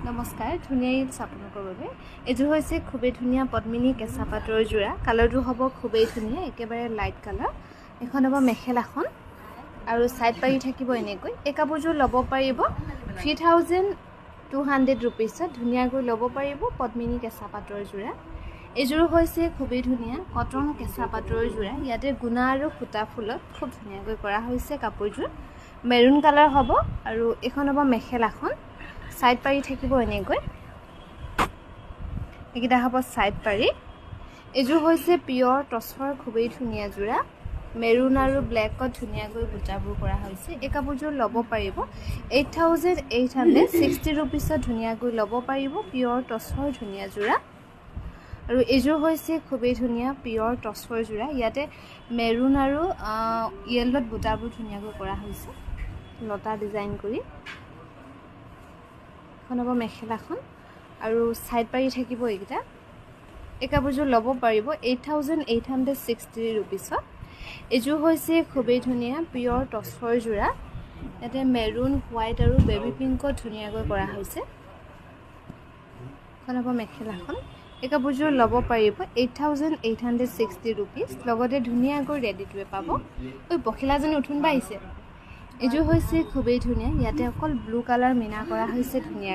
নমস্কাৰ ধুনীয়া ইলছ আপোনালোকৰ বাবে এযোৰ হৈছে খুবেই ধুনীয়া পদ্মিনী কেঁচা পাটৰ যোৰা কালাৰটো হ'ব খুবেই ধুনীয়া একেবাৰে লাইট কালাৰ এখন হ'ব মেখেলাখন আৰু সাইড পাৰি থাকিব এনেকৈ এই কাপোৰযোৰ ল'ব পাৰিব 3200 रुपीसত ধুনীয়াকৈ ল'ব পাৰিব পদ্মিনী কেঁচা পাটৰ যোৰা এযোৰ হৈছে খুবেই ধুনীয়া কটন কেঁচা পাটৰ যোৰা ইয়াতে গুণা আৰু ফুটা ফুলত খুব ধুনীয়াকৈ কৰা হৈছে কাপোৰযোৰ মেৰুন কালাৰ হ'ব আৰু এখন হ'ব মেখেলাখন সাইড পাৰি থাকিব এনেকৈ একিটা হ'ব সাইড পাৰি এযোৰ হৈছে পিয়ৰ টছৰ খুবেই ধুনীয়া যোৰা মেৰুন আৰু ব্ল্যাকত ধুনীয়াকৈ বুটাবোৰ কৰা হৈছে এই কাপোৰযোৰ ল'ব পাৰিব 8860 रुपीसত ধুনীয়াকৈ ল'ব পাৰিব পিয়ৰ টছৰ ধুনীয়া যোৰা আৰু এযোৰ হৈছে খুবেই ধুনীয়া পিয়ৰ টছৰ যোৰা ইয়াতে মেৰুন আৰু ইয়েলত বুটাবোৰ ধুনীয়াকৈ কৰা হৈছে লতা ডিজাইন কৰি খনব মেখেলাখন আৰু সাইড পাৰি থাকিব এইটা এই কাপোৰযোৰ ল'ব পাৰিব 8860 रुपीसত এযোৰ হৈছে খুবেই ধুনীয়া পিয়ৰ টছৰ যোৰা ইয়াতে মেৰুন হোৱাইট আৰু বেবি পিংকত ধুনীয়াকৈ কৰা হৈছে খনব মেখেলাখন এই কাপোৰযোৰ ল'ব পাৰিব 8860 रुपीस লগতে ধুনীয়াকৈ ৰেডি টু পাব ওই পখিলাজনী উঠুন পাইছে এযোৰ হৈছে খুবেই ধুনীয়া ইয়াতে অকল ব্লু কালাৰ মিনা কৰা হৈছে ধুনীয়া